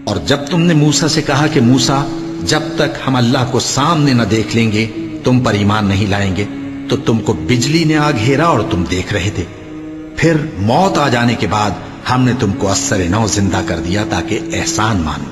اور جب تم نے موسیٰ سے کہا کہ موسیٰ جب تک ہم اللہ کو سامنے نہ دیکھ لیں گے تم پر ایمان نہیں لائیں گے، تو تم کو بجلی نے آ گھیرا اور تم دیکھ رہے تھے۔ پھر موت آ جانے کے بعد ہم نے تم کو اثر نو زندہ کر دیا تاکہ احسان مانو،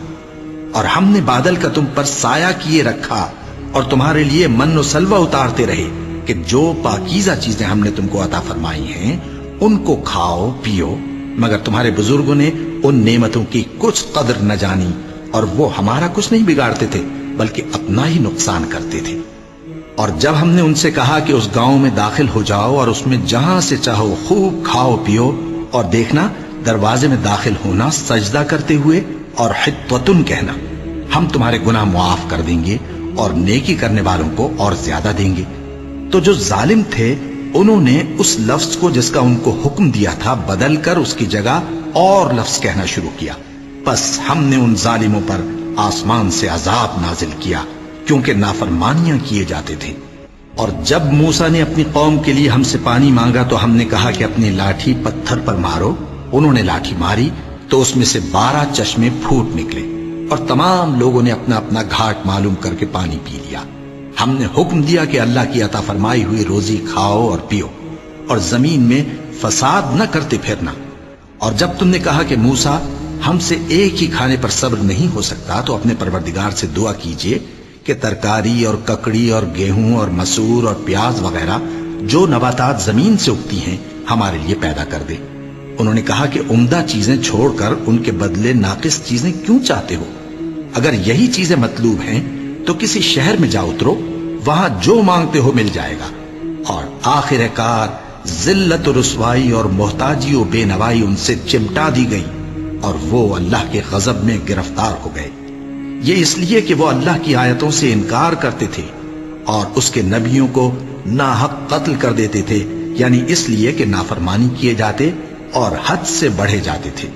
اور ہم نے بادل کا تم پر سایہ کیے رکھا اور تمہارے لیے من و سلوہ اتارتے رہے کہ جو پاکیزہ چیزیں ہم نے تم کو عطا فرمائی ہیں ان کو کھاؤ پیو، مگر تمہارے بزرگوں نے ان نعمتوں کی کچھ قدر نہ جانی اور وہ ہمارا کچھ نہیں بگاڑتے تھے بلکہ اپنا ہی نقصان کرتے تھے۔ اور جب ہم نے ان سے کہا کہ اس گاؤں میں داخل ہو جاؤ اور اس میں جہاں سے چاہو خوب کھاؤ پیو، اور دیکھنا دروازے میں داخل ہونا سجدہ کرتے ہوئے اور حطوتن کہنا، ہم تمہارے گناہ معاف کر دیں گے اور نیکی کرنے والوں کو اور زیادہ دیں گے، تو جو ظالم تھے انہوں نے اس لفظ کو جس کا ان کو حکم دیا تھا بدل کر اس کی جگہ اور لفظ کہنا شروع کیا، پس ہم نے ان ظالموں پر آسمان سے عذاب نازل کیا کیونکہ نافرمانیاں کیے جاتے تھے۔ اور جب موسیٰ نے اپنی قوم کے لیے ہم سے پانی مانگا تو ہم نے کہا کہ اپنی لاٹھی پتھر پر مارو، انہوں نے لاٹھی ماری تو اس میں سے 12 چشمے پھوٹ نکلے اور تمام لوگوں نے اپنا اپنا گھاٹ معلوم کر کے پانی پی لیا۔ ہم نے حکم دیا کہ اللہ کی عطا فرمائی ہوئی روزی کھاؤ اور پیو اور زمین میں فساد نہ کرتے پھرنا۔ اور جب تم نے کہا کہ موسیٰ ہم سے ایک ہی کھانے پر صبر نہیں ہو سکتا تو اپنے پروردگار سے دعا کیجئے کہ ترکاری اور ککڑی اور گیہوں اور مسور اور پیاز وغیرہ جو نباتات زمین سے اگتی ہیں ہمارے لیے پیدا کر دے۔ انہوں نے کہا کہ عمدہ چیزیں چھوڑ کر ان کے بدلے ناقص چیزیں کیوں چاہتے ہو؟ اگر یہی چیزیں مطلوب ہیں تو کسی شہر میں جا اترو، وہاں جو مانگتے ہو مل جائے گا۔ اور آخر کار ذلت و رسوائی اور محتاجی و بے نوائی ان سے چمٹا دی گئی اور وہ اللہ کے غضب میں گرفتار ہو گئے، یہ اس لیے کہ وہ اللہ کی آیتوں سے انکار کرتے تھے اور اس کے نبیوں کو ناحق قتل کر دیتے تھے، یعنی اس لیے کہ نافرمانی کیے جاتے اور حد سے بڑھے جاتے تھے۔